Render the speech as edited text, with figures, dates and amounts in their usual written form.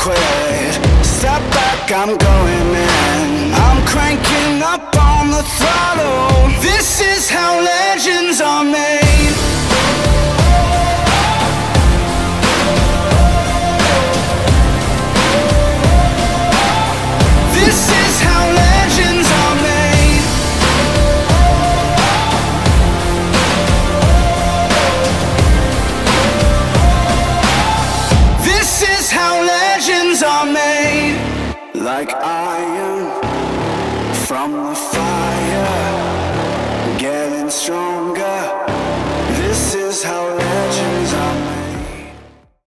quit. Step back, I'm going in. I'm cranking up on the throttle. This is how legends are made. This is how legends are made. This is how legends are made. Like iron from the fire, getting strong.